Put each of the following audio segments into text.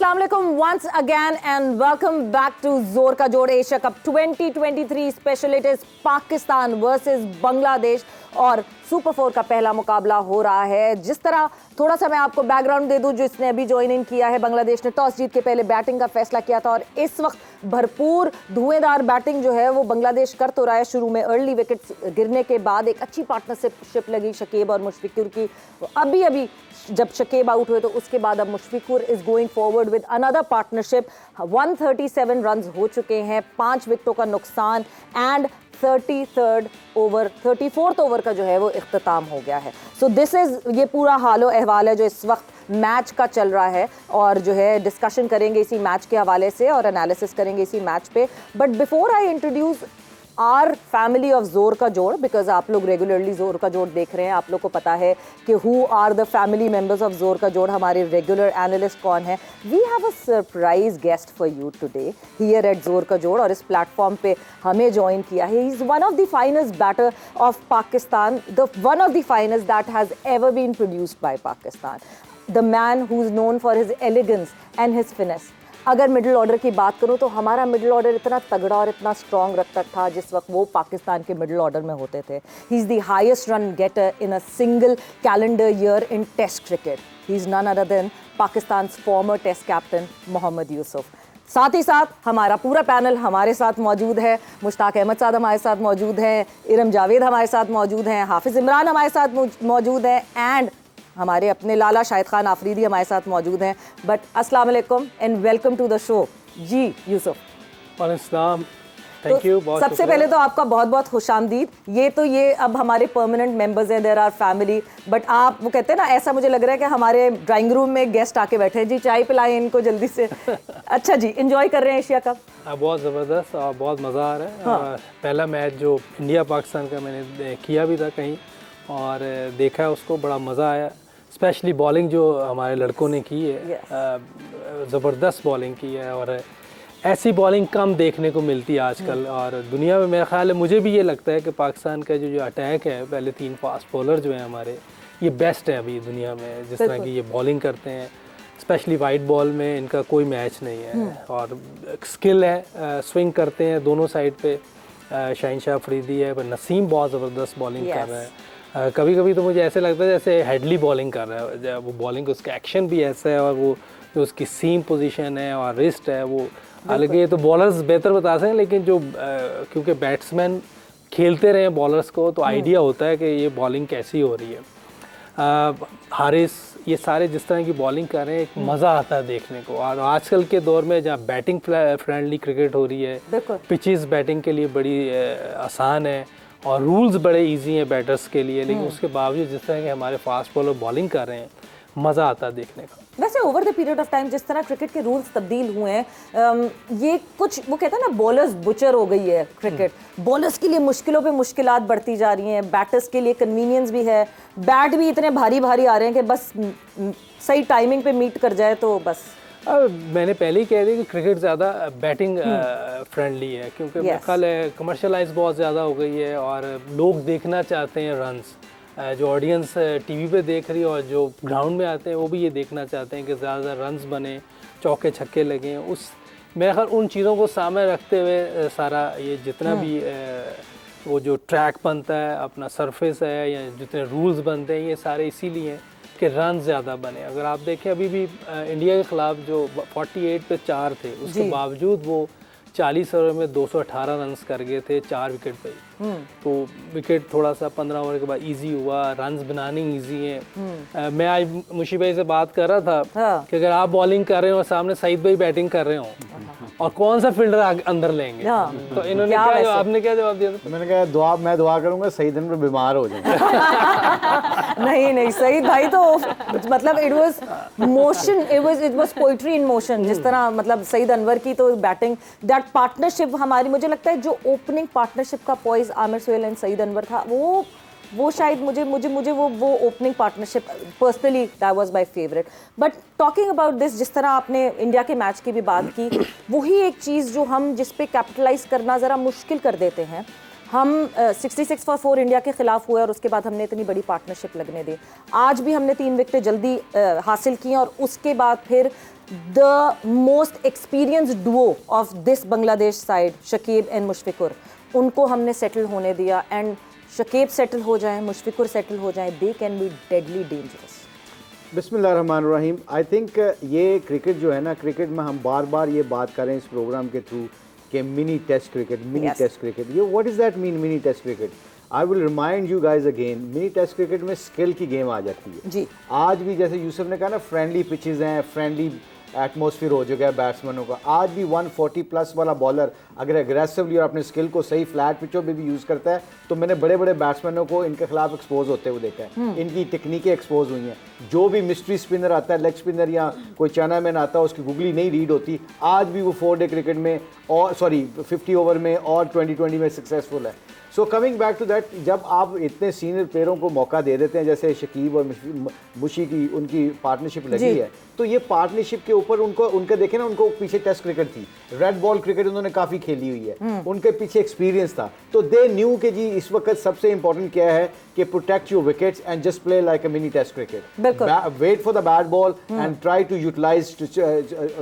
अस्सलाम वालेकुम once again and welcome back to जोर का जोड़ Asia cup 2023 special. It is Pakistan versus Bangladesh और सुपर 4 का पहला मुकाबला हो रहा है। जिस तरह थोड़ा सा मैं आपको बैकग्राउंड दे दूं, जो इसने अभी ज्वाइन इन किया है, बांग्लादेश ने टॉस जीत के पहले बैटिंग का फैसला किया था और इस वक्त भरपूर धुएंधार बैटिंग जो है वो बांग्लादेश कर तो रहा है। शुरू में अर्ली विकेट्स गिरने के बाद एक अच्छी पार्टनरशिप लगी शकीब और मुशफिकुर की। अभी जब शकीब आउट हुए तो उसके बाद अब Mushfiqur is going forward with another partnership. 137 runs हो चुके हैं, 5 विकेटों का नुकसान एंड 34th ओवर का जो है वो इख्तिताम हो गया है। सो दिस इज ये पूरा हालो अहवाल है जो इस वक्त मैच का चल रहा है और जो है डिस्कशन करेंगे इसी मैच के हवाले से और एनालिसिस करेंगे इसी मैच पे। But before I introduce our family of जोर का जोड़, बिकॉज आप लोग रेगुलरली जोर का जोड़ देख रहे हैं, आप लोग को पता है कि who are the family members of जोर का जोड़, हमारे रेगुलर एनालिस्ट कौन है। We have a surprise guest for you today here at जोर का जोड़ और इस प्लेटफॉर्म पे हमें ज्वाइन किया है। He is one of the finest batter of Pakistan, one of the finest that has ever been produced by Pakistan, the man who is known for his elegance and his finesse. अगर middle order की बात करूं तो हमारा middle order इतना तगड़ा और इतना स्ट्रॉन्ग रखता था जिस वक्त वो पाकिस्तान के मिडिल ऑर्डर में होते थे। He is the highest run getter in a single calendar year in test cricket. He is none other than Pakistan former test captain Mohammad Yousuf. साथ ही साथ हमारा पूरा पैनल हमारे साथ मौजूद है। मुश्ताक अहमद साहब हमारे साथ मौजूद हैं, इरम जावेद हमारे साथ मौजूद हैं, हाफिज़ इमरान हमारे साथ मौजूद हैं एंड हमारे अपने लाला शाहिद खान आफरीदी हमारे साथ मौजूद हैं। बट अस्सलाम वालेकुम and welcome to the show. जी यूसुफ, वालेकुम, थैंक यू। सबसे पहले तो आपका बहुत बहुत खुशामदीद। ये अब हमारे परमानेंट मेंबर्स हैं, देयर आर फैमिली, बट आप वो कहते हैं ना, ऐसा मुझे लग रहा है कि हमारे ड्राइंग रूम में गेस्ट आके बैठे हैं। जी चाय पिलाएं इनको जल्दी से। अच्छा जी, एंजॉय कर रहे हैं एशिया कप? बहुत ज़बरदस्त और बहुत मज़ा आ रहा है। हाँ। पहला मैच जो इंडिया पाकिस्तान का मैंने किया भी था कहीं और देखा है उसको, बड़ा मज़ा आया। स्पेशली बॉलिंग जो हमारे लड़कों ने की है, ज़बरदस्त बॉलिंग की है और ऐसी बॉलिंग कम देखने को मिलती है आजकल। और दुनिया में मेरा ख्याल है, मुझे भी ये लगता है कि पाकिस्तान का जो अटैक है, पहले 3 फास्ट बॉलर जो हैं हमारे, ये बेस्ट है अभी दुनिया में। जिस तरह की ये बॉलिंग करते हैं, स्पेशली वाइट बॉल में इनका कोई मैच नहीं है और स्किल है, स्विंग करते हैं दोनों साइड पे। शाहिन अफरीदी है, पर नसीम बहुत ज़बरदस्त बॉलिंग कर रहा है। कभी कभी तो मुझे ऐसे लगता है जैसे हेडली बॉलिंग कर रहा है। वो बॉलिंग, उसका एक्शन भी ऐसा है और वो जो उसकी सीम पोजीशन है और रिस्ट है वो अलग है। तो बॉलर्स बेहतर बता सकते हैं, लेकिन जो क्योंकि बैट्समैन खेलते रहे बॉलर्स को तो आइडिया होता है कि ये बॉलिंग कैसी हो रही है। हारिस, ये सारे जिस तरह की बॉलिंग कर रहे हैं, एक मज़ा आता है देखने को। और आजकल के दौर में जहाँ बैटिंग फ्रेंडली क्रिकेट हो रही है, पिचेस बैटिंग के लिए बड़ी आसान है और रूल्स बड़े इजी हैं बैटर्स के लिए, लेकिन उसके बावजूद जिस तरह के हमारे फास्ट बॉलर बॉलिंग कर रहे हैं, मज़ा आता है देखने का। वैसे over the period of time जिस तरह क्रिकेट के रूल्स तब्दील हुए हैं, ये कुछ वो कहते हैं ना, बॉलर्स बुचर हो गई है क्रिकेट। बॉलर्स के लिए मुश्किलों पे मुश्किलात बढ़ती जा रही हैं, बैटर्स के लिए कन्वीनियंस भी है, बैट भी इतने भारी भारी आ रहे हैं कि बस सही टाइमिंग पे मीट कर जाए तो बस। मैंने पहले ही कह दिया कि क्रिकेट ज़्यादा बैटिंग फ्रेंडली है, क्योंकि मेरा ख्याल है कमर्शलाइज बहुत ज़्यादा हो गई है और लोग देखना चाहते हैं रन्स। जो ऑडियंस टीवी पे देख रही है और जो ग्राउंड में आते हैं वो भी ये देखना चाहते हैं कि ज़्यादा रन्स बने, चौके छक्के लगें। उस मेरा ख्याल उन चीज़ों को सामने रखते हुए सारा ये जितना भी वो जो ट्रैक बनता है, अपना सरफेस है या जितने रूल्स बनते हैं, ये सारे इसीलिए हैं कि रन ज़्यादा बने। अगर आप देखें अभी भी इंडिया के ख़िलाफ़ जो 48 पे 4 थे, उसके बावजूद वो 40 ओवर में 218 रन्स कर गए थे 4 विकेट पे। तो विकेट थोड़ा सा 15 ओवर के बाद इजी हुआ, रन्स बनानी इजी है। मैं आज मुशी भाई से बात कर रहा था कि अगर आप बॉलिंग कर रहे हो और सामने सईद भाई बैटिंग कर रहे हो और कौन सा फील्डर अंदर लेंगे, तो इन्होंने आपने क्या जवाब दिया? मैंने कहा मैं दुआ करूंगा सही दिन पे बीमार हो जाए। नहीं सईद भाई तो मतलब it was poetry in motion. जिस तरह मतलब सईद अनवर की तो बैटिंग, दैट पार्टनरशिप हमारी, मुझे लगता है जो ओपनिंग पार्टनरशिप का पॉइज आमिर सुहेल एंड सईद अनवर था, वो शायद मुझे वो opening partnership personally that was my favourite. But talking about this, जिस तरह आपने इंडिया के मैच की भी बात की, वही एक चीज़ जो हम जिस पे कैपिटलाइज करना ज़रा मुश्किल कर देते हैं। हम 66 फॉर 4 इंडिया के खिलाफ हुए और उसके बाद हमने इतनी बड़ी पार्टनरशिप लगने दी। आज भी हमने 3 विकेटें जल्दी हासिल की और उसके बाद फिर the most experienced duo of this Bangladesh side, Shakib and Mushfiqur, उनको हमने सेटल होने दिया एंड शकीब सेटल हो जाए, मुशफिकुर सेटल हो जाए, they can be deadly dangerous. बिस्मिल्लाहिर्रहमानिर्रहीम। आई थिंक ये क्रिकेट जो है ना, क्रिकेट में हम बार बार ये बात कर रहे हैं इस प्रोग्राम के थ्रू कि mini test cricket, mini test cricket, ये what is that mean mini test cricket? I will remind you guys again, mini test cricket में स्किल की गेम आ जाती है जी। आज भी जैसे यूसुफ ने कहा ना, फ्रेंडली पिचेस हैं, फ्रेंडली एटमॉस्फेयर हो चुका है बैट्समैनों का। आज भी 140 प्लस वाला बॉलर अगर एग्रेसिवली और अपने स्किल को सही फ्लैट पिचों पे भी यूज़ करता है तो मैंने बड़े बड़े बैट्समैनों को इनके खिलाफ एक्सपोज होते हुए देखा है। इनकी टेक्निकें एक्सपोज हुई हैं। जो भी मिस्ट्री स्पिनर आता है, लेग स्पिनर या कोई चाइनामैन आता है, उसकी गुगली नहीं रीड होती, आज भी वो 4 डे क्रिकेट में और 50 ओवर में और 2020 में सक्सेसफुल है। So coming back to that, जब आप इतने सीनियर प्लेयरों को मौका दे देते हैं, जैसे शकीब और मुशी की उनकी पार्टनरशिप लगी है, तो ये पार्टनरशिप के ऊपर उनके देखें ना, उनको पीछे टेस्ट क्रिकेट थी, रेड बॉल क्रिकेट उन्होंने काफ़ी खेली हुई है, उनके पीछे एक्सपीरियंस था। तो दे न्यू कि जी इस वक्त सबसे इंपॉर्टेंट क्या है कि protect your wickets and just play like a mini test cricket, wait for the bat ball and try to utilise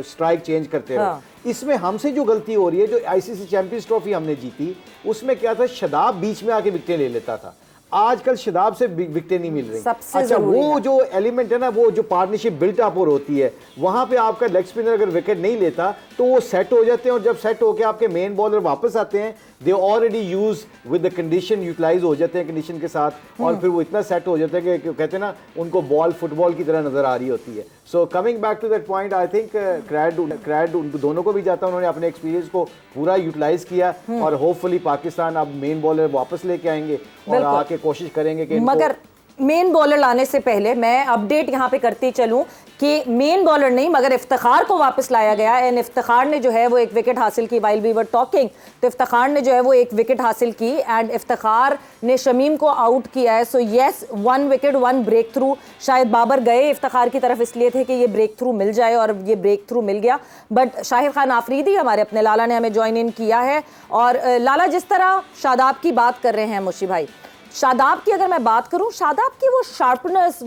strike change करते रहो। इसमें हमसे जो गलती हो रही है, जो आईसीसी चैंपियंस ट्रॉफी हमने जीती, उसमें क्या था, शदाब बीच में आके विकेटें ले लेता था। आजकल शदाब से विकेटें नहीं मिल रही। अच्छा, वो जो एलिमेंट है ना, वो जो पार्टनरशिप बिल्ट अप और होती है, वहां पे आपका लेग स्पिनर अगर विकेट नहीं लेता तो वो सेट हो जाते हैं, और जब सेट होकर आपके मेन बॉलर वापस आते हैं, they already use with the condition, utilise हो जाते हैं कंडीशन के साथ, और फिर वो इतना सेट हो जाते हैं कि कहते हैं ना, उनको बॉल फुटबॉल की तरह नजर आ रही होती है। So coming back to that point, I think cred उन दोनों को भी जाता है, उन्होंने अपने एक्सपीरियंस को पूरा यूटिलाइज किया, और होपफुली पाकिस्तान अब मेन बॉलर वापस लेके आएंगे और आके कोशिश करेंगे कि मगर मेन बॉलर लाने से पहले मैं अपडेट यहाँ पे करती चलूं कि मेन बॉलर नहीं मगर इफ्तिखार को वापस लाया गया एंड इफ्तिखार ने जो है वो एक विकेट हासिल की। वाइल वी वर टॉकिंग, तो इफ्तिखार ने जो है वो एक विकेट हासिल की एंड इफ्तिखार ने शमीम को आउट किया है। So yes, 1 wicket 1 breakthrough. शायद बाबर गए इफ्तिखार की तरफ इसलिए थे कि ये ब्रेक थ्रू मिल जाए, और ये ब्रेक थ्रू मिल गया। बट शाहिद खान आफरीदी हमारे अपने लाला ने हमें ज्वाइन इन किया है। और लाला, जिस तरह शादाब की बात कर रहे हैं मुशी भाई, शादाब की अगर मैं बात करूं, शादाब की वो शार्पनेस,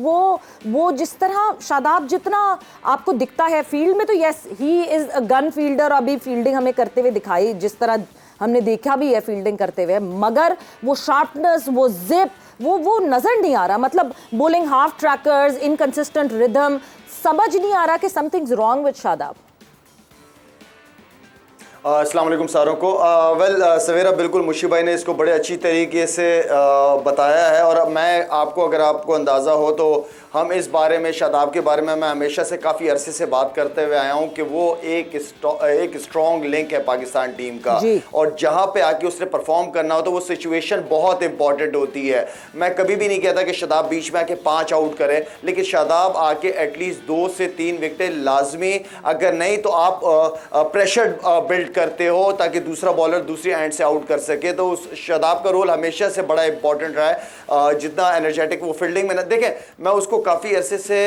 वो जिस तरह शादाब जितना आपको दिखता है फील्ड में, तो yes he is a gun fielder. अभी फील्डिंग हमें करते हुए दिखाई, जिस तरह हमने देखा भी है फील्डिंग करते हुए, मगर वो शार्पनेस, वो जिप, वो नज़र नहीं आ रहा। मतलब bowling half trackers, inconsistent rhythm, समझ नहीं आ रहा कि समथिंग्स रॉन्ग विद शादाब। अस्सलाम वालेकुम सारों को। वेल सवेरा, बिल्कुल मुशी भाई ने इसको बड़े अच्छी तरीके से बताया है, और मैं अगर आपको अंदाज़ा हो तो हम इस बारे में, शादाब के बारे में मैं हमेशा से काफ़ी अरसे से बात करते हुए आया हूँ कि वो एक स्ट्रॉन्ग लिंक है पाकिस्तान टीम का, और जहाँ पे आके उसने परफॉर्म करना हो तो वो सिचुएशन बहुत इंपॉर्टेंट होती है। मैं कभी भी नहीं कहता कि शादाब बीच में आके 5 आउट करे, लेकिन शादाब आके एटलीस्ट 2 से 3 विकेटें लाजमी, अगर नहीं तो आप प्रेशर बिल्ड करते हो ताकि दूसरा बॉलर दूसरी एंड से आउट कर सके। तो उस शादाब का रोल हमेशा से बड़ा इंपॉर्टेंट रहा है। जितना एनर्जेटिक वो फील्डिंग में ना, देखें मैं उसको काफ़ी अरसे से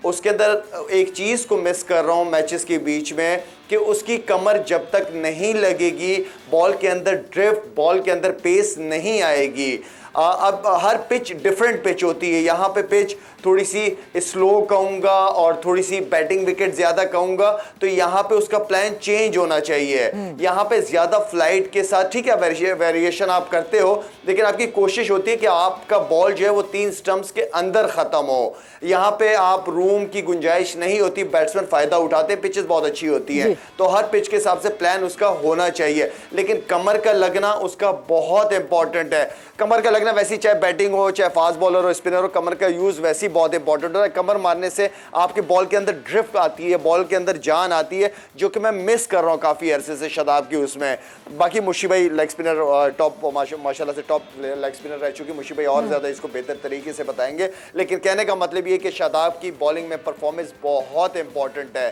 उसके अंदर एक चीज़ को मिस कर रहा हूँ मैचेस के बीच में, कि उसकी कमर जब तक नहीं लगेगी, बॉल के अंदर ड्रिफ्ट, बॉल के अंदर पेस नहीं आएगी। अब हर पिच डिफरेंट पिच होती है। यहाँ पे पिच थोड़ी सी स्लो कहूँगा और थोड़ी सी बैटिंग विकेट ज़्यादा कहूँगा, तो यहाँ पे उसका प्लान चेंज होना चाहिए। यहाँ पे ज़्यादा फ्लाइट के साथ, ठीक है वेरिएशन आप करते हो, लेकिन आपकी कोशिश होती है कि आपका बॉल जो है वो 3 स्टंप्स के अंदर ख़त्म हो। यहाँ पे आप रूम की गुंजाइश नहीं होती, बैट्समैन फ़ायदा उठाते हैं, पिचेस बहुत अच्छी होती है, तो हर पिच के हिसाब से प्लान उसका होना चाहिए। लेकिन कमर का लगना उसका बहुत इंपॉर्टेंट है। कमर का लगना वैसी, चाहे बैटिंग हो, चाहे फास्ट बॉलर हो, स्पिनर हो, कमर का यूज़ वैसी बहुत इंपॉर्टेंट है। कमर मारने से आपके बॉल के अंदर ड्रिफ्ट आती है, बॉल के अंदर जान आती है, जो कि मैं मिस कर रहा हूँ काफ़ी अरसे से शादाब की उसमें। बाकी मुशी भाई लेग स्पिनर टॉप, माशाल्लाह से टॉप लेग स्पिनर रह चुकी, मुशी भाई और ज़्यादा इसको बेहतर तरीके से बताएंगे। लेकिन कहने का मतलब ये कि शादाब की बॉलिंग में परफॉर्मेंस बहुत इंपॉर्टेंट है।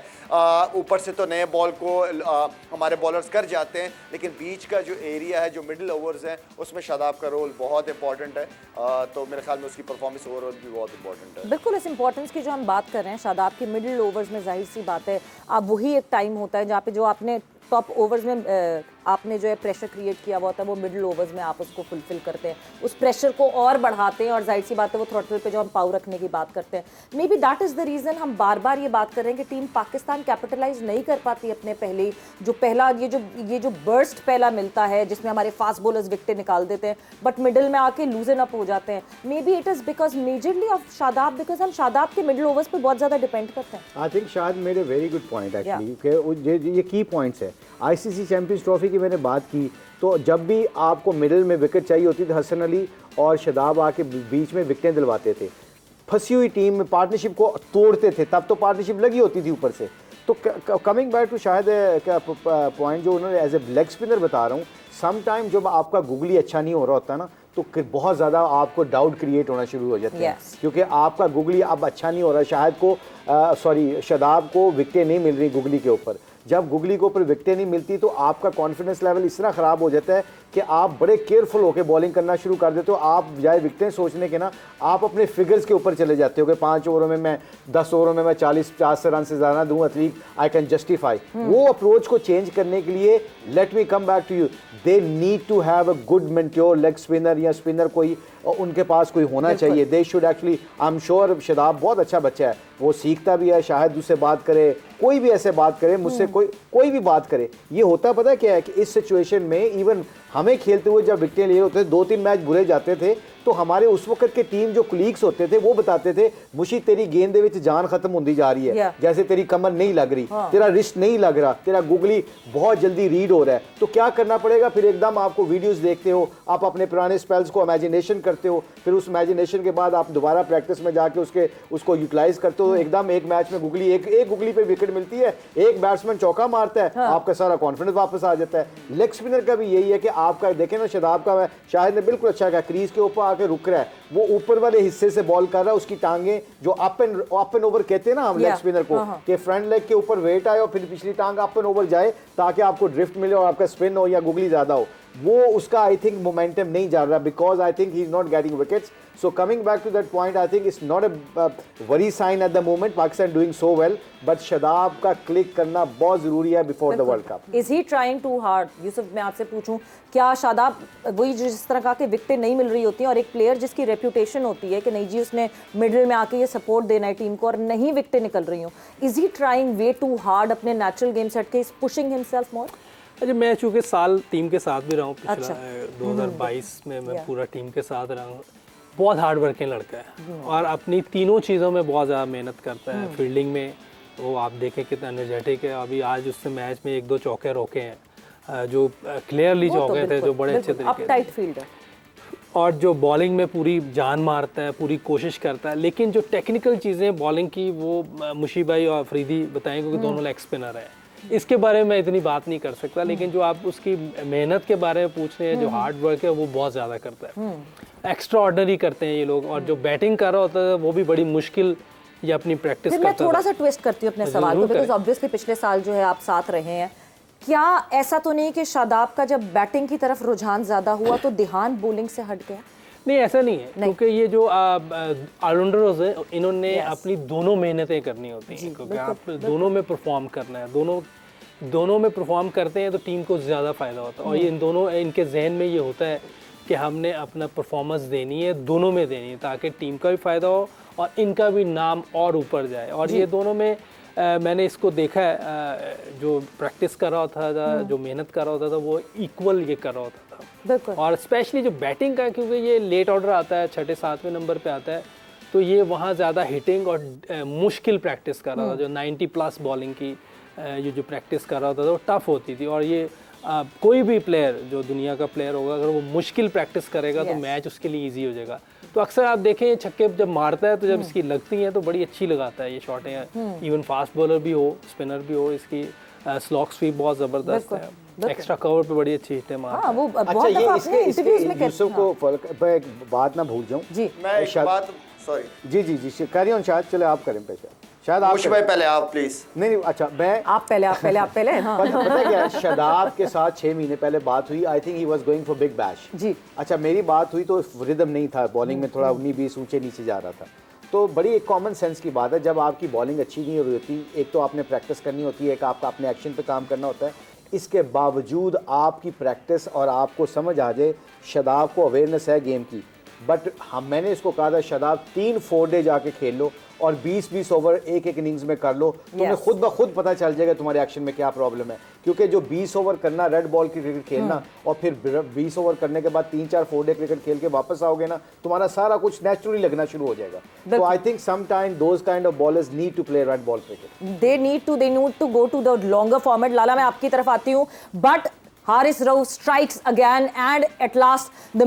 ऊपर से तो नए बॉल को हमारे बॉलर्स कर जाते हैं, लेकिन बीच का जो एरिया है, जो मिडिल ओवर्स हैं, उसमें शादाब का रोल बहुत इंपॉर्टेंट है। तो मेरे ख्याल में उसकी परफॉर्मेंस ओवरऑल भी बहुत इंपॉर्टेंट है। बिल्कुल, इस इंपॉर्टेंस की जो हम बात कर रहे हैं शादाब के मिडिल ओवर्स में, जाहिर सी बात है अब वही एक टाइम होता है जहाँ पे जो आपने टॉप ओवर्स में आपने जो है प्रेशर क्रिएट किया हुआ होता है वो मिडिल ओवर्स में आप उसको फुलफिल करते हैं, उस प्रेशर को और बढ़ाते हैं, और जाहिर सी बात है वो थ्रॉटल पे जो हम पावर रखने की बात करते हैं, may be that is the reason हम बार बार ये बात कर रहे हैं कि टीम पाकिस्तान कैपिटलाइज नहीं कर पाती अपने पहले जो पहला ये जो बर्स्ट पहला मिलता है जिसमें हमारे फास्ट बॉलर्स विकेटें निकाल देते हैं बट मिडिल में आके लूजन अप हो जाते हैं। May be it is because majorly of Shadab, because हम शादाब के मिडिल ओवर्स पे बहुत ज़्यादा डिपेंड करते हैं। आई थिंक शायद मेरे वेरी गुड पॉइंट एक्चुअली ये की पॉइंट्स है। आईसीसी चैंपियंस ट्रॉफी की मैंने बात की तो जब भी आपको मिडिल में विकेट चाहिए होती थी हसन अली और शादाब आके बीच में विकेटें दिलवाते थे, फंसी हुई टीम में पार्टनरशिप को तोड़ते थे, तब तो पार्टनरशिप लगी होती थी ऊपर से। तो कमिंग बैक टू शायद पॉइंट जो उन्होंने एज ए लेग स्पिनर बता रहा हूँ, सम टाइम जब आपका गुगली अच्छा नहीं हो रहा होता ना तो बहुत ज़्यादा आपको डाउट क्रिएट होना शुरू हो जाते हैं क्योंकि आपका गुगली अब अच्छा नहीं हो रहा। शायद को शादाब को विकेटें नहीं मिल रही गुगली के ऊपर, जब गुगली के ऊपर विकेटें नहीं मिलती तो आपका कॉन्फिडेंस लेवल इतना ख़राब हो जाता है कि आप बड़े केयरफुल होकर बॉलिंग करना शुरू कर देते हो। आप बजाय विकेटें सोचने के ना आप अपने फिगर्स के ऊपर चले जाते हो कि 5 ओवरों में मैं 10 ओवरों में मैं 40 रन से ज़्यादा दूँ, एटलीस्ट आई कैन जस्टिफाई। वो अप्रोच को चेंज करने के लिए let me come back to you, they need to have a good mentor leg spinner या स्पिनर कोई उनके पास कोई होना चाहिए। They should actually, I am sure Shadab बहुत अच्छा बच्चा है, वो सीखता भी है, शायद उससे बात करे, कोई भी ऐसे बात करे मुझसे, कोई भी बात करे। ये होता पता है क्या है कि इस सिचुएशन में इवन हमें खेलते हुए जब विकेटें लिए होते थे 2-3 मैच बुरे जाते थे तो हमारे उस वक्त के टीम जो कुलीग्स होते थे वो बताते थे मुशी तेरी गेंद दे विच जान खत्म होती जा रही है, जैसे तेरी कमर नहीं लग रही, तेरा रिस्ट नहीं लग रहा, तेरा गुगली बहुत जल्दी रीड हो रहा है। तो क्या करना पड़ेगा फिर, एकदम आपको वीडियोस देखते हो, आप अपने पुराने स्पेल्स को इमेजिनेशन करते हो, फिर उस इमेजिनेशन के बाद आप दोबारा प्रैक्टिस में जाके उसको यूटिलाइज करते हो। एकदम एक मैच में गुगली एक गुगली पे विकेट मिलती है, एक बैट्समैन चौका मारता है, आपका सारा कॉन्फिडेंस वापस आ जाता है। लेग स्पिनर का भी यही है कि आपका देखें ना, शादाब का शाहिद ने बिल्कुल अच्छा कहा, क्रीज के ऊपर आके रुक रहा है, वो ऊपर वाले हिस्से से बॉल कर रहा है, उसकी टांगे जो अप एंड ओवर कहते हैं ना हम लेग स्पिनर को, कि फ्रंट लेग के ऊपर वेट आए और फिर पिछली टांग अप एंड ओवर जाए ताकि आपको ड्रिफ्ट मिले और आपका स्पिन हो या गुगली ज्यादा हो, वो उसका आई थिंक मोमेंटम नहीं जा रहा because I think he is not getting wickets. So coming back to that point, I think it's not a worry sign at the moment. Pakistan doing so well, but Shadab का click करना बहुत जरूरी है before the World Cup. Is he trying too hard? Yusuf, मैं आपसे पूछूं, क्या शादाब वही जिस तरह का कि विकेटें नहीं मिल रही होती हैं और एक प्लेयर जिसकी रेपुटेशन होती है कि नहीं जी उसने मिडिल में आके ये सपोर्ट देना है टीम को और नहीं विकेटें निकल रही हूँ, is he trying way too hard अपने नेचुरल गेम सेट के, इज पुशिंग हिमसेल्फ मोर? अच्छा, मैं चूँकि साल टीम के साथ भी रहा हूँ, पिछला 2022 में मैं पूरा टीम के साथ रहा हूँ, बहुत हार्ड वर्किंग लड़का है और अपनी तीनों चीज़ों में बहुत ज़्यादा मेहनत करता है। फील्डिंग में वो आप देखें कितना एनर्जेटिक है, अभी आज उससे मैच में 1-2 चौके रोके हैं जो क्लियरली चौके थे, जो बड़े अच्छे तरीके से, और जो बॉलिंग में पूरी जान मारता है, पूरी कोशिश करता है। लेकिन जो टेक्निकल चीज़ें बॉलिंग की वो मुशी भाई और अफरीदी बताएं क्योंकि दोनों लेग स्पिनर हैं, इसके बारे में मैं इतनी बात नहीं कर सकता। लेकिन जो आप उसकी मेहनत के बारे में पूछ रहे हैं, जो हार्ड वर्क है वो बहुत ज़्यादा करता है, एक्स्ट्रा ऑर्डिनरी करते हैं ये लोग। और जो बैटिंग कर रहा होता है वो भी बड़ी मुश्किल ये अपनी प्रैक्टिस करता है। मैं थोड़ा सा ट्विस्ट करती हूँ अपने सवाल को, बिकॉज ऑब्वियसली पिछले साल जो है आप साथ रहे हैं, क्या ऐसा तो नहीं कि शादाब का जब बैटिंग की तरफ रुझान ज़्यादा हुआ तो ध्यान बॉलिंग से हट गया? नहीं, ऐसा नहीं है, क्योंकि ये जो ऑलराउंडर्स हैं इन्होंने अपनी दोनों मेहनतें करनी होती हैं, क्योंकि आप दोनों में परफॉर्म करना है, दोनों में परफॉर्म करते हैं तो टीम को ज़्यादा फ़ायदा होता है। और ये इनके जहन में ये होता है कि हमने अपना परफॉर्मेंस देनी है, दोनों में देनी है, ताकि टीम का भी फ़ायदा हो और इनका भी नाम और ऊपर जाए। और ये दोनों में मैंने इसको देखा है, जो प्रैक्टिस कर रहा होता था, जो मेहनत कर रहा होता था, वो इक्वल ये कर रहा होता था। और स्पेशली जो बैटिंग का, क्योंकि ये लेट ऑर्डर आता है, 6-7वें नंबर पे आता है, तो ये वहाँ ज़्यादा हिटिंग और मुश्किल प्रैक्टिस कर रहा था। जो 90+ बॉलिंग की ये जो प्रैक्टिस कर रहा होता था वो टफ़ होती थी। और ये कोई भी प्लेयर जो दुनिया का प्लेयर होगा, अगर वो मुश्किल प्रैक्टिस करेगा तो मैच उसके लिए ईजी हो जाएगा। तो अक्सर आप देखें छक्के जब मारता है तो जब इसकी लगती हैं तो बड़ी अच्छी लगाता है ये शॉटें, इवन फास्ट बॉलर भी हो, स्पिनर भी हो, इसकी स्लॉक स्वीप बहुत ज़बरदस्त है, एक्स्ट्रा कवर पे बड़ी अच्छी हिटें मारता है। अच्छा, ये इसके यूसुफ को एक बात ना भूल जाऊँ जी, मैं एक बात, सॉरी जी कैरी ऑन, शायद चले आप करें पेश, शायद आप भाई पहले आप प्लीज। नहीं, अच्छा मैं आप पहले हाँ। पता क्या है, शादाब के साथ 6 महीने पहले बात हुई, I think he was going for big bash जी। अच्छा, मेरी बात हुई तो रिदम नहीं था बॉलिंग में, थोड़ा 19-20 ऊंचे नीचे जा रहा था। तो बड़ी एक कॉमन सेंस की बात है, जब आपकी बॉलिंग अच्छी नहीं हो रही होती, एक तो आपने प्रैक्टिस करनी होती है, एक आपका अपने एक्शन पे काम करना होता है, इसके बावजूद आपकी प्रैक्टिस और आपको समझ आ जाए, शादाब को अवेयरनेस है गेम की, बट मैंने इसको कहा था शादाब 3 4 डे जाके खेल लो और 20-20 ओवर एक इनिंग्स में कर लो, तुम्हें खुद ब खुद पता चल जाएगा तुम्हारे एक्शन में क्या प्रॉब्लम है। क्योंकि जो 20 ओवर करना, रेड बॉल की क्रिकेट खेलना और फिर 20 ओवर करने के बाद 3-4 4 डे क्रिकेट खेल के वापस आओगे ना, तुम्हारा सारा कुछ नेचुरली लगना शुरू हो जाएगा। तो I think some time those kind of bowlers need to play red ball cricket, they need to go to the longer format. Lala, मैं आपकी तरफ आती हूँ, but Haris Rauf strikes again and at last the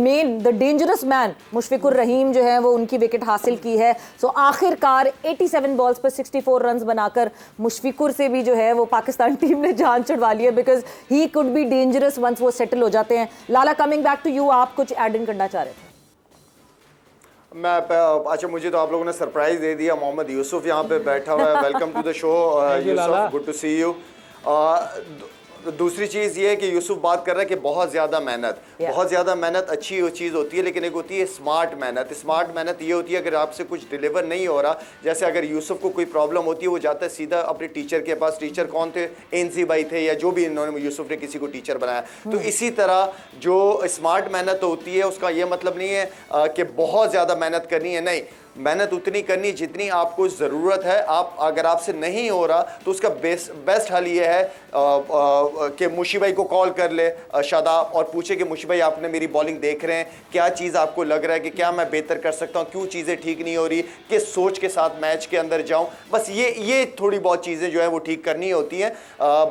dangerous man Mushfiqur Rahim जो है वो उनकी wicket हासिल की है। सो आखिरकार 87 बॉल्स पर 64 रन्स बनाकर मुशफिकुर से भी जो है वो पाकिस्तान टीम ने जान छुड़वा ली है, because he could be dangerous once वो सेटल हो जाते हैं। Lala, coming back to you, आप कुछ ऐड इन करना चाह रहे थे? अच्छा, मुझे तो आप लोगों ने सरप्राइज दे दिया। मोहम्मद यूसुफ यहाँ पे बैठा हुआ है। Welcome to the show Yousuf, good to see you. दूसरी चीज़ ये है कि यूसुफ बात कर रहा है कि बहुत ज़्यादा मेहनत अच्छी चीज़ होती है, लेकिन एक होती है स्मार्ट मेहनत ये होती है अगर आपसे कुछ डिलीवर नहीं हो रहा, जैसे अगर यूसुफ को कोई प्रॉब्लम होती है वो जाता है सीधा अपने टीचर के पास। टीचर कौन थे? एनसी भाई थे, या जो भी इन्होंने, यूसुफ ने किसी को टीचर बनाया। तो इसी तरह जो स्मार्ट मेहनत होती है उसका ये मतलब नहीं है कि बहुत ज़्यादा मेहनत करनी है, नहीं, मेहनत उतनी करनी जितनी आपको ज़रूरत है। आप अगर आपसे नहीं हो रहा तो उसका बेस्ट हल ये है कि मुशी भाई को कॉल कर ले शादाब और पूछे कि मुशी भाई आपने मेरी बॉलिंग देख रहे हैं, क्या चीज़ आपको लग रहा है कि क्या मैं बेहतर कर सकता हूँ, क्यों चीज़ें ठीक नहीं हो रही, किस सोच के साथ मैच के अंदर जाऊँ। बस ये थोड़ी बहुत चीज़ें जो है वो ठीक करनी होती हैं।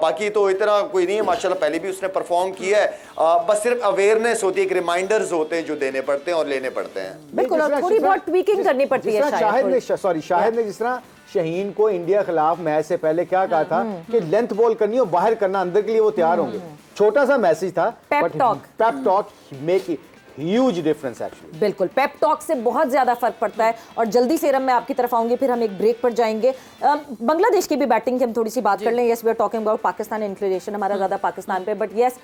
बाकी तो इतना कोई नहीं है, माशाल्लाह पहले भी उसने परफॉर्म किया है। बस सिर्फ अवेयरनेस होती है, एक रिमाइंडर्स होते हैं जो देने पड़ते हैं और लेने पड़ते हैं। बिल्कुल, और थोड़ी बहुत ट्वीकिंग करनी पड़ती है। शाहिद ने जिस तरह शाहीन को इंडिया खिलाफ मैच से पहले क्या कहा था कि लेंथ बॉल करनी हो, बाहर करना, अंदर के लिए वो तैयार होंगे। छोटा सा मैसेज था, pep talk make huge difference actually. बिल्कुल, पेप टॉक से बहुत ज्यादा फर्क पड़ता है। और जल्दी से रम मैं आपकी तरफ आऊंगी, फिर हम एक ब्रेक पर जाएंगे। बांग्लादेश की भी बैटिंग की हम थोड़ी सी बात कर लें। Yes, we are talking about Pakistan, inclination हमारा ज्यादा पाकिस्तान पे, बट यस,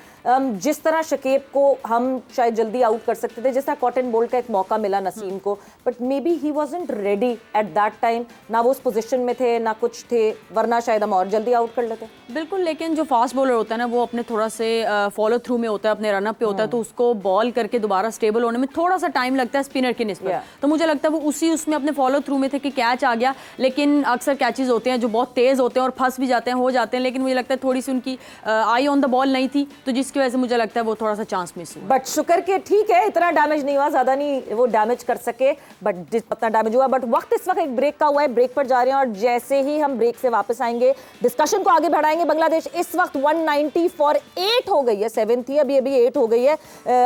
जिस तरह शकीब को हम शायद जल्दी आउट कर सकते थे, जिस तरह कॉटन बोल्ट का एक मौका मिला नसीम को, but may be he wasn't ready at that time. ना वो उस पोजीशन में थे, ना कुछ थे, वरना शायद हम और जल्दी आउट कर लेते। बिल्कुल, लेकिन जो फास्ट बॉलर होता है ना, वो अपने थोड़ा से फॉलो थ्रू में होता है, अपने रनअप पे होता है, तो उसको बॉल करके दोबारा स्टेबल होने में थोड़ा सा टाइम लगता है स्पिनर के निस्बत। तो मुझे लगता है वो उसमें अपने फॉलो थ्रू में थे कि कैच आ गया, लेकिन अक्सर कैचेस होते हैं जो बहुत तेज होते हैं और फंस भी जाते हैं, हो जाते हैं, लेकिन मुझे लगता है थोड़ी सी उनकी आई ऑन द बॉल नहीं थी, तो जिसकी वजह से मुझे लगता है वो थोड़ा सा चांस मिस हुआ। बट शुक्र के ठीक है, इतना डैमेज नहीं हुआ, ज्यादा नहीं वो डैमेज कर सके, बट जितना डैमेज हुआ। बट वक्त इस वक्त एक ब्रेक का हुआ है, ब्रेक पर जा रहे हैं, और जैसे ही हम ब्रेक से वापस आएंगे डिस्कशन को आगे बढ़ाएंगे। बांग्लादेश इस वक्त 190 फॉर 8 हो गई है, 7 थी अभी 8 हो गई है,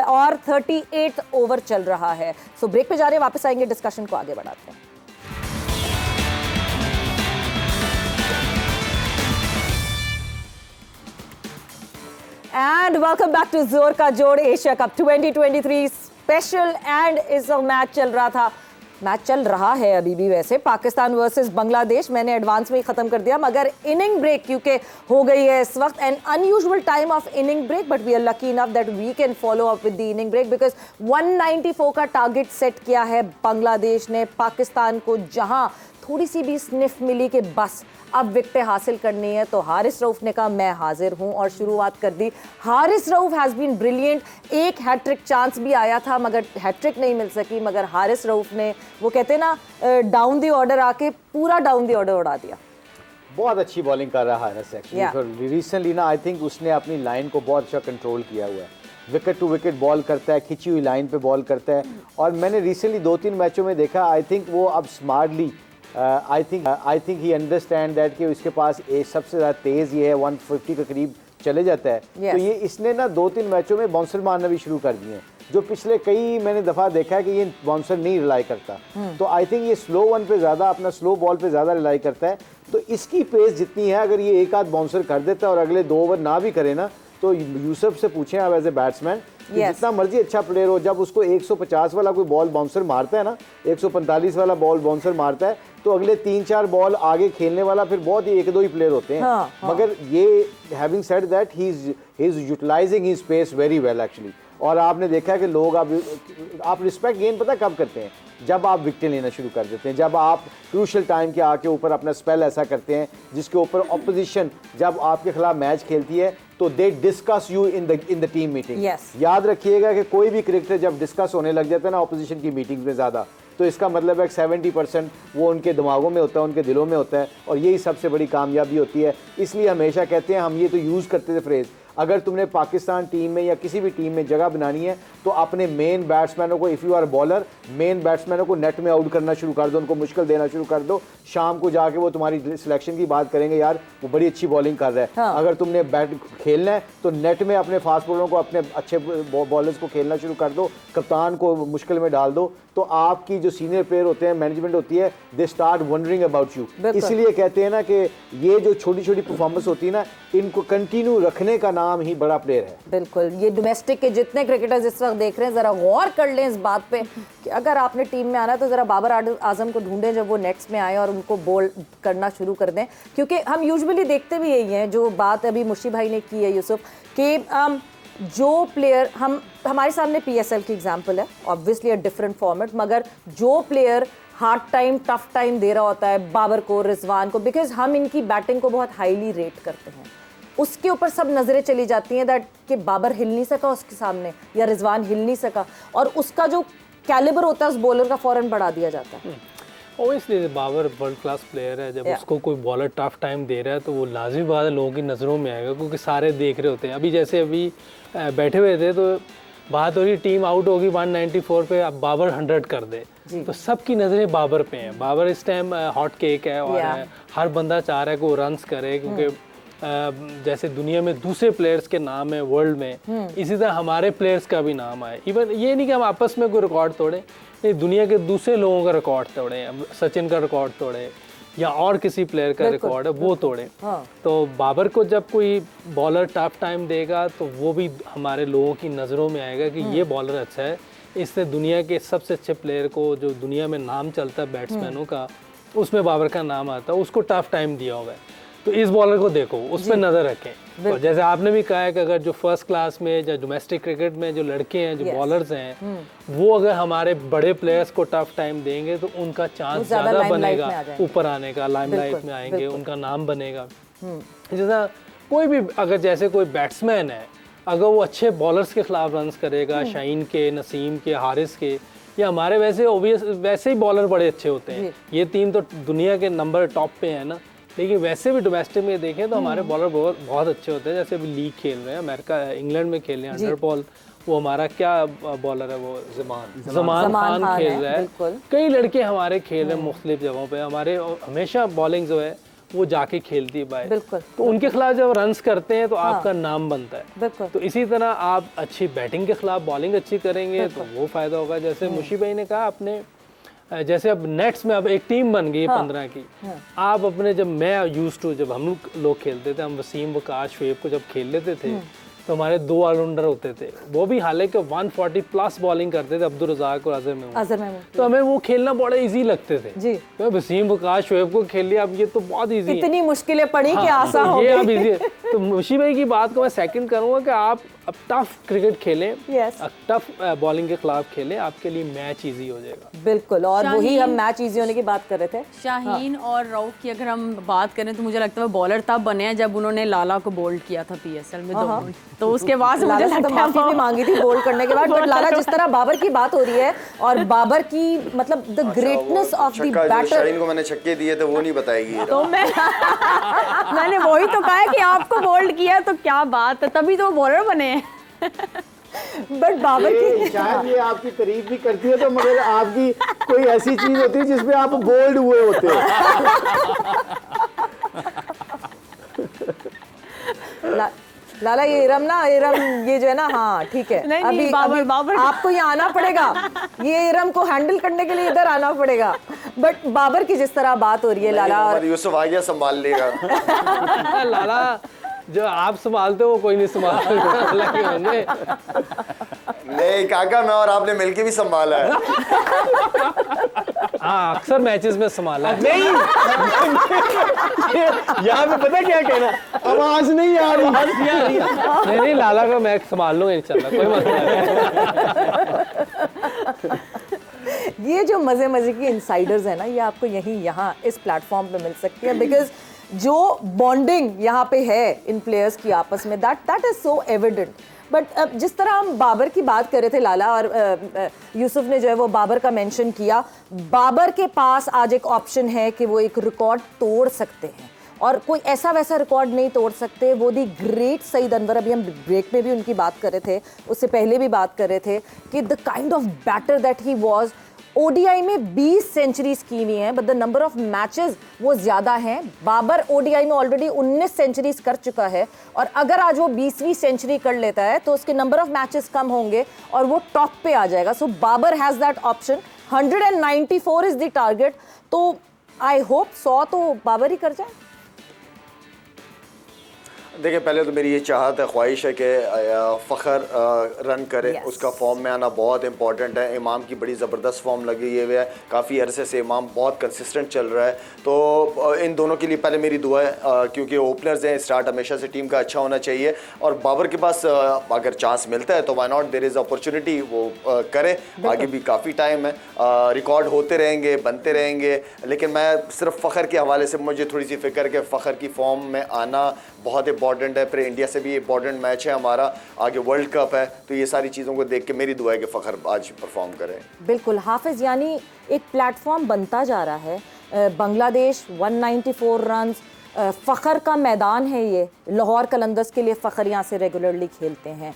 और 38 ओवर चल रहा है। सो ब्रेक पे जा रहे हैं, वापस आएंगे, डिस्कशन को आगे बढ़ाते हैं। एंड वेलकम बैक टू जोर का जोड़ एशिया कप 2023 स्पेशल। एंड इस मैच चल रहा है अभी भी, वैसे पाकिस्तान वर्सेस बांग्लादेश। मैंने एडवांस में ही खत्म कर दिया, मगर इनिंग ब्रेक क्योंकि हो गई है इस वक्त, an unusual time of inning break, but we are lucky enough that we can follow up with the inning break, because 194 का टारगेट सेट किया है बांग्लादेश ने पाकिस्तान को, जहां थोड़ी सी भी स्निफ मिली कि बस अब विकेटें हासिल करनी है, तो हारिस रऊफ ने कहा मैं हाजिर हूं और शुरुआत कर दी। Haris Rauf has been brilliant. एक हैट्रिक चांस भी आया था, मगर हैट्रिक नहीं मिल सकी, मगर हारिस रऊफ ने, वो कहते हैं ना, डाउन द ऑर्डर आके पूरा डाउन द ऑर्डर उड़ा दिया। बहुत अच्छी बॉलिंग कर रहा है एक्चुअली। रिसेंटली ना आई थिंक उसने अपनी लाइन को बहुत अच्छा कंट्रोल किया हुआ है, विकेट टू विकेट बॉल करता है, खिंची हुई लाइन पे बॉल करता है। और मैंने रिसेंटली 2-3 मैचों में देखा, आई थिंक वो अब smartly I think he understand that कि उसके पास सबसे ज़्यादा तेज़ ये है, 150 के करीब चले जाता है। तो ये इसने ना 2-3 मैचों में बाउंसर मारना भी शुरू कर दिए हैं, जो पिछले कई मैंने दफ़ा देखा है कि ये बाउंसर नहीं रिलाई करता। तो आई थिंक ये स्लो वन पे ज़्यादा, अपना स्लो बॉल पे ज़्यादा रिलाई करता है। तो इसकी पेस जितनी है, अगर ये एक आध बाउंसर कर देता है और अगले 2 ओवर ना भी करे ना, तो यूसुफ से पूछें आप एज ए बैट्समैन, जितना मर्जी अच्छा प्लेयर हो, जब उसको 150 वाला कोई बॉल बाउंसर मारता है ना, 145 वाला बॉल बाउंसर मारता है, तो अगले 3-4 बॉल आगे खेलने वाला फिर बहुत ही 1-2 ही प्लेयर होते हैं। मगर ये having said that he is utilising his space very well actually. और आपने देखा है कि लोग आप रिस्पेक्ट गेन पता कब करते हैं, जब आप विकेट लेना शुरू कर देते हैं, जब आप क्रूशल टाइम के आके ऊपर अपना स्पेल ऐसा करते हैं जिसके ऊपर ऑपोजिशन जब आपके खिलाफ मैच खेलती है तो they discuss you in the team meeting. याद रखिएगा कि कोई भी क्रिकेटर जब डिस्कस होने लग जाता है ना ऑपोजिशन की मीटिंग्स में ज़्यादा, तो इसका मतलब है 70% वो उनके दिमागों में होता है, उनके दिलों में होता है, और यही सबसे बड़ी कामयाबी होती है। इसलिए हमेशा कहते हैं, हम ये तो यूज़ करते थे फ्रेज़, अगर तुमने पाकिस्तान टीम में या किसी भी टीम में जगह बनानी है तो अपने मेन बैट्समैनों को, if you are bowler, main बैट्समैनों को नेट में आउट करना शुरू कर दो, उनको मुश्किल देना शुरू कर दो। शाम को जाके वो तुम्हारी सिलेक्शन की बात करेंगे, यार वो बड़ी अच्छी बॉलिंग कर रहा है। हाँ। अगर तुमने बैट खेलना है तो नेट में अपने फास्ट बॉलरों को, अपने अच्छे बॉलर्स को खेलना शुरू कर दो, कप्तान को मुश्किल में डाल दो, तो आपकी जो सीनियर प्लेयर होते हैं, मैनेजमेंट होती है, they start wondering about you. इसलिए कहते हैं ना कि ये जो छोटी छोटी परफॉर्मेंस होती है ना, इनको कंटिन्यू रखने का नाम ही बड़ा प्लेयर है। बिल्कुल, ये डोमेस्टिक के जितने क्रिकेटर्स इस वक्त देख रहे हैं, जरा गौर कर लें इस बात पे कि अगर आपने टीम में आना है तो जरा बाबर आजम को ढूंढें जब वो नेट्स में आए और उनको बोल करना शुरू कर दें, क्योंकि हम यूजुअली देखते भी यही हैं, जो बात अभी मुशी भाई ने की है यूसुफ, कि जो प्लेयर हमारे सामने PSL की एग्जांपल है, ऑब्वियसली अ डिफरेंट फॉर्मेट, मगर जो player hard time, tough time दे रहा होता है बाबर को, रिजवान को, बिकॉज हम इनकी बैटिंग को बहुत हाईली रेट करते हैं, उसके ऊपर सब नज़रें चली जाती हैं दैट कि बाबर हिल नहीं सका उसके सामने या रिजवान हिल नहीं सका, और उसका जो कैलिबर होता है उस बॉलर का फ़ौरन बढ़ा दिया जाता है। Obviously Babar world class player है, जब उसको कोई बॉलर टफ टाइम दे रहा है तो वो लाजमी बात है लोगों की नज़रों में आएगा, क्योंकि सारे देख रहे होते हैं। अभी बैठे हुए थे तो बात हो रही, टीम आउट होगी 194 पे, अब बाबर 100 कर दे, तो सबकी नज़रें बाबर पे हैं। बाबर इस टाइम हॉट केक है और हर बंदा चाह रहा है कि वो रन्स करे, क्योंकि जैसे दुनिया में दूसरे प्लेयर्स के नाम है वर्ल्ड में, इसी तरह हमारे प्लेयर्स का भी नाम है। इवन ये नहीं कि हम आपस में कोई रिकॉर्ड तोड़े, नहीं, दुनिया के दूसरे लोगों का रिकॉर्ड तोड़े, सचिन का रिकॉर्ड तोड़े या और किसी प्लेयर का रिकॉर्ड है वो तोड़े। हाँ। तो बाबर को जब कोई बॉलर टफ टाइम देगा तो वो भी हमारे लोगों की नज़रों में आएगा कि ये बॉलर अच्छा है, इससे दुनिया के सबसे अच्छे प्लेयर को, जो दुनिया में नाम चलता है बैट्समैनों का, उसमें बाबर का नाम आता है, उसको टफ टाइम दिया हुआ है, तो इस बॉलर को देखो, उस पर नज़र रखें। और जैसे आपने भी कहा है कि अगर जो फर्स्ट क्लास में या डोमेस्टिक क्रिकेट में जो लड़के हैं, जो बॉलर्स हैं, वो अगर हमारे बड़े प्लेयर्स को टफ टाइम देंगे तो उनका चांस ज़्यादा बनेगा ऊपर आने का, लाइमलाइट में आएंगे, उनका नाम बनेगा। जैसा कोई भी, अगर जैसे कोई बैट्समैन है, अगर वो अच्छे बॉलर्स के खिलाफ रन्स करेगा, शाहीन के, नसीम के, हारिस के, या हमारे वैसे ही बॉलर बड़े अच्छे होते हैं, ये तीन तो दुनिया के नंबर टॉप पे है ना, लेकिन वैसे भी डोमेस्टिक में देखें तो हमारे बॉलर बहुत अच्छे होते हैं। जैसे अभी लीग खेल रहे हैं, अमेरिका, इंग्लैंड में खेल रहे हैं, अंडर बॉल, वो हमारा क्या बॉलर है, वो जमान खान खेल रहा है, कई लड़के हमारे खेल रहे हैं मुख्तलिफ जगहों पे, हमारे हमेशा बॉलिंग जो है वो जाके खेलती है बाय, तो उनके खिलाफ जब रन्स करते हैं तो आपका नाम बनता है। तो इसी तरह आप अच्छी बैटिंग के खिलाफ बॉलिंग अच्छी करेंगे तो वो फायदा होगा। जैसे मुशी भाई ने कहा, आपने जैसे अब नेट्स में अब एक टीम बन गई 15 की, आप अपने, जब मैं जब हम लोग खेलते थे, हम वसीम, वकाश, शुएब को जब खेल लेते थे तो हमारे 2 ऑलराउंडर होते थे, वो भी हालांकि 140 प्लस बॉलिंग करते थे, अब्दुल रज़ाक और अजहर महमूद, तो हमें वो खेलना बड़ा इजी लगते थे जी। तो वसीम, वकाश, शुएब को खेल लिया, अब ये तो बहुत इजी है, इतनी मुश्किलें पड़ी कि आसान हो गई, अब इजी है। तो मुशी भाई की बात को मैं सेकंड करूंगा कि आप अब टफ क्रिकेट खेलें, टफ बॉलिंग के खिलाफ खेलें, आपके लिए मैच इजी हो जाएगा। बिल्कुल, और वही हम मैच इजी होने की बात कर रहे थे। शाहीन और रऊफ की अगर हम बात करें तो मुझे लगता है वो बॉलर तब बने हैं जब उन्होंने लाला को बोल्ड किया था PSL में, तो उसके बाद मुझे लगता है माफी भी मांगी थी बोल्ड करने के बाद, बट लाला, जिस तरह बाबर की बात हो रही है और बाबर की मतलब the greatness of the batter, Shaheen को मैंने छक्के दिए थे वो नहीं बताएगी, तो मैंने वही तो कहा कि आपको बोल्ड किया तो क्या बात है, तभी तो बॉलर बने हैं। बट बाबर की शायद ये आपकी तारीफ भी करती है, तो मगर आपकी कोई ऐसी चीज होती है जिसमें आप बोल्ड हुए होते हैं। लाला, ये इरम ना, ये जो है ना, हाँ ठीक है, नहीं, अभी बाबर आपको यहाँ आना पड़ेगा, ये इरम को हैंडल करने के लिए इधर आना पड़ेगा। बट बाबर की जिस तरह बात हो रही है लाला, और यूसुफ आ गया संभाल लेगा। लाला जो आप संभालते हो कोई नहीं संभालता। नहीं काका, मैं और आपने मिलके भी संभाला है। हाँ अक्सर मैचेस में संभाला है। नहीं यहाँ पे पता क्या कहना, आवाज नहीं आ रही, नहीं लाला का मैं संभाल लूंगा इंशाल्लाह, कोई मसला नहीं। ये जो मजे मजे की इनसाइडर्स है ना, ये आपको यहाँ इस प्लेटफॉर्म पे मिल सकती है, बिकॉज जो बॉन्डिंग यहाँ पे है इन प्लेयर्स की आपस में, that is so evident. But जिस तरह हम बाबर की बात कर रहे थे लाला, और यूसुफ ने जो है वो बाबर का मेंशन किया, बाबर के पास आज एक ऑप्शन है कि वो एक रिकॉर्ड तोड़ सकते हैं, और कोई ऐसा वैसा रिकॉर्ड नहीं तोड़ सकते। वो दी ग्रेट सईद अनवर, अभी हम ब्रेक में भी उनकी बात कर रहे थे, उससे पहले भी बात कर रहे थे कि the kind of batter that he was. ODI में 20 सेंचुरीज की हुई हैं, but the number of matches वो ज़्यादा हैं। बाबर ओडीआई में ऑलरेडी 19 सेंचुरीज कर चुका है, और अगर आज वो 20वीं सेंचुरी कर लेता है तो उसके नंबर ऑफ मैचेस कम होंगे और वो टॉप पे आ जाएगा। So Babar has that option. 194 is the target, तो आई होप 100 तो बाबर ही कर जाए। देखिए पहले तो मेरी ये चाहत है, ख्वाहिश है कि फ़खर रन करे। Yes. उसका फॉर्म में आना बहुत इंपॉर्टेंट है। इमाम की बड़ी ज़बरदस्त फॉर्म लगी हुई है, काफ़ी अरसे से इमाम बहुत कंसिस्टेंट चल रहा है। तो इन दोनों के लिए पहले मेरी दुआ है, क्योंकि ओपनर्स हैं, स्टार्ट हमेशा से टीम का अच्छा होना चाहिए। और बाबर के पास अगर चांस मिलता है तो why not, there is opportunity, वो करे। आगे भी काफ़ी टाइम है, रिकॉर्ड होते रहेंगे, बनते रहेंगे। लेकिन मैं सिर्फ फ़खर के हवाले से मुझे थोड़ी सी फ़िक्र कि फ़खर की फॉर्म में आना बहुत इंपॉर्टेंट है। फिर इंडिया से भी इंपॉर्टेंट मैच है हमारा, आगे वर्ल्ड कप है, तो ये सारी चीज़ों को देख के मेरी दुआ है कि फ़खर आज परफॉर्म करे। बिल्कुल हाफिज़, यानी एक प्लेटफॉर्म बनता जा रहा है। बांग्लादेश 194 रन्स, फ़खर का मैदान है ये। लाहौर कलंदर्स के लिए फ़खर यहाँ से रेगुलरली खेलते हैं।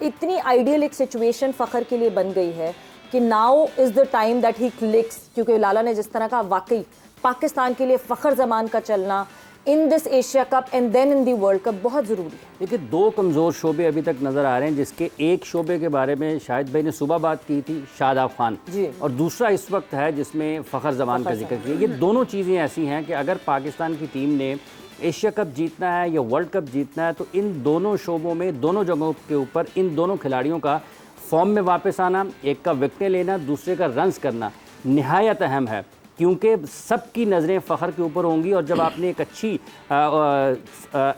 इतनी आइडियल एक सिचुएशन फ़खर के लिए बन गई है कि now is the time that he clicks, क्योंकि लाला ने जिस तरह का, वाकई पाकिस्तान के लिए फ़खर ज़मान का चलना in this Asia cup and then in the world cup बहुत ज़रूरी है। देखिए 2 कमज़ोर शोबे अभी तक नज़र आ रहे हैं, जिसके एक शोबे के बारे में शाहिद भाई ने सुबह बात की थी, शादाब खान जी, और दूसरा इस वक्त है जिसमें फ़खर ज़मान का जिक्र किया। ये दोनों चीज़ें ऐसी हैं कि अगर पाकिस्तान की टीम ने एशिया कप जीतना है या वर्ल्ड कप जीतना है, तो इन दोनों शोबों में, दोनों जगहों के ऊपर इन दोनों खिलाड़ियों का फॉर्म में वापस आना, एक का विकेटें लेना, दूसरे का रन्स करना निहायत अहम है, क्योंकि सबकी नज़रें फ़खर के ऊपर होंगी। और जब आपने एक अच्छी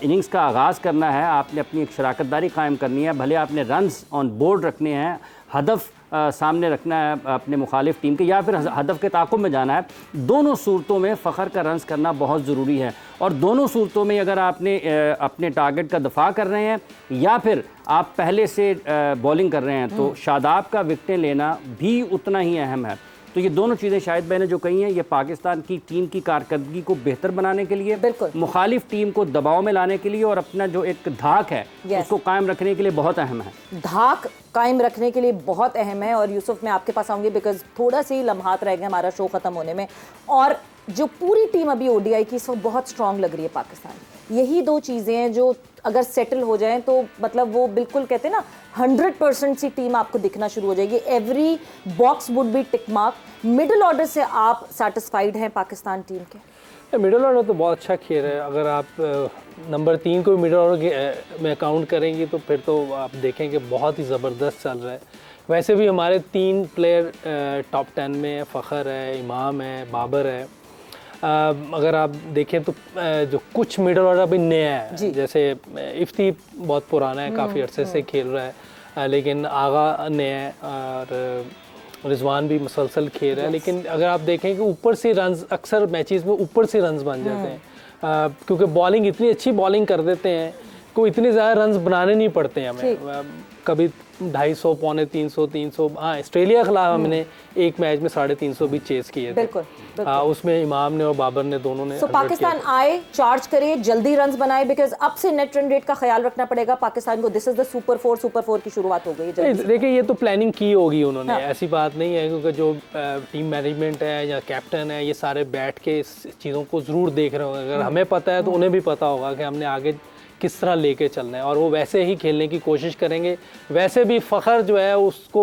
इनिंग्स का आगाज़ करना है, आपने अपनी एक शराकतदारी कायम करनी है, भले आपने रन्स ऑन बोर्ड रखने हैं, हदफ सामने रखना है अपने मुखालिफ टीम के, या फिर हदफ के ताक़ुब में जाना है, दोनों सूरतों में फ़खर का रन्स करना बहुत ज़रूरी है। और दोनों सूरतों में अगर आपने अपने टारगेट का दफा कर रहे हैं या फिर आप पहले से बॉलिंग कर रहे हैं, तो शादाब का विकेटें लेना भी उतना ही अहम है। तो ये दोनों चीज़ें शायद मैंने जो कही हैं, ये पाकिस्तान की टीम की कारकर्दगी को बेहतर बनाने के लिए, मुखालिफ टीम को दबाव में लाने के लिए और अपना जो एक धाक है उसको कायम रखने के लिए बहुत अहम है। धाक कायम रखने के लिए बहुत अहम है। और यूसुफ मैं आपके पास आऊँगी, बिकॉज थोड़ा सी लम्हात रह गए हमारा शो ख़त्म होने में, और जो पूरी टीम अभी ओडीआई की इस वक्त बहुत स्ट्रॉन्ग लग रही है पाकिस्तान। यही 2 चीज़ें हैं जो अगर सेटल हो जाएं तो मतलब वो बिल्कुल कहते हैं ना 100% सी टीम आपको दिखना शुरू हो जाएगी। Every box would be tick mark. Middle order से आप सेटिस्फाइड हैं पाकिस्तान टीम के? मिडिल ऑर्डर तो बहुत अच्छा खेल रहा है। अगर आप नंबर 3 को मिडिल ऑर्डर में काउंट करेंगे तो फिर तो आप देखें कि बहुत ही ज़बरदस्त चल रहा है। वैसे भी हमारे 3 प्लेयर टॉप 10 में है, फ़खर है, इमाम है, बाबर है। अगर आप देखें तो जो कुछ मिडल ऑर्डर अभी नया है, जैसे इफ्ती बहुत पुराना है, काफ़ी अरसे से खेल रहा है, लेकिन आगा नया है और रिजवान भी मुसलसल खेल रहा है। लेकिन अगर आप देखें कि ऊपर से रन्स, अक्सर मैचेस में ऊपर से रन्स बन जाते हैं, क्योंकि बॉलिंग इतनी अच्छी बॉलिंग कर देते हैं को इतने ज़्यादा रन्स बनाने नहीं पड़ते हैं हमें। कभी 250, पौने 300। हाँ, ऑस्ट्रेलिया के खिलाफ हमने एक मैच में 350 भी चेस किए थे। बिल्कुल। उसमें इमाम ने और बाबर ने दोनों ने। पाकिस्तान आए, चार्ज करे, जल्दी रन्स बनाए, बिकॉज अब से नेट रन रेट का ख्याल रखना पड़ेगा पाकिस्तान को। This is the super four की शुरुआत हो गई है। देखिए ये तो प्लानिंग की होगी उन्होंने, ऐसी बात नहीं है, क्योंकि जो टीम मैनेजमेंट है या कैप्टन है, ये सारे बैठ के इस चीज़ों को ज़रूर देख रहे होंगे। अगर हमें पता है तो उन्हें भी पता होगा कि हमने आगे किस तरह लेके चलना है, और वो वैसे ही खेलने की कोशिश करेंगे। वैसे भी फ़खर जो है उसको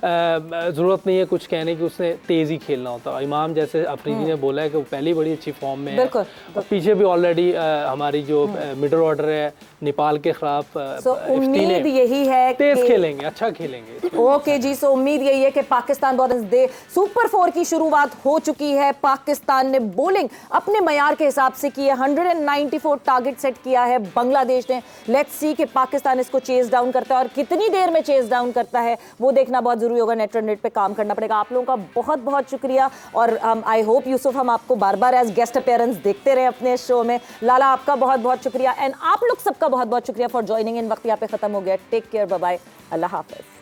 ज़रूरत नहीं है कुछ कहने की, उसने तेज़ ही खेलना होता है। इमाम जैसे अफरीदी ने बोला है कि वो पहले बड़ी अच्छी फॉर्म में है, और पीछे भी ऑलरेडी हमारी जो मिडल ऑर्डर है नेपाल के खिलाफ उम्मीद यही है तेज खेलेंगे, अच्छा खेलेंगे। ओके जी, सो उम्मीद यही है कि पाकिस्तान बहुत दे सुपर 4 की शुरुआत हो चुकी है। पाकिस्तान ने बॉलिंग अपने मयार के हिसाब से की है, 194 टारगेट सेट किया है बांग्लादेश ने। लेट्स सी कि पाकिस्तान इसको चेज डाउन करता है और कितनी देर में चेज डाउन करता है वो देखना बहुत जरूरी होगा। नेट रन रेट पे काम करना पड़ेगा। आप लोगों का बहुत बहुत शुक्रिया, और आई होप यूसुफ हम आपको बार बार एज गेस्ट अपीयरेंस देखते रहे अपने शो में। लाला आपका बहुत बहुत शुक्रिया, एंड आप लोग सबका बहुत बहुत शुक्रिया फॉर ज्वाइनिंग इन। वक्त यहाँ पे खत्म हो गया। टेक केयर, बाय बाय, अल्लाह हाफिज।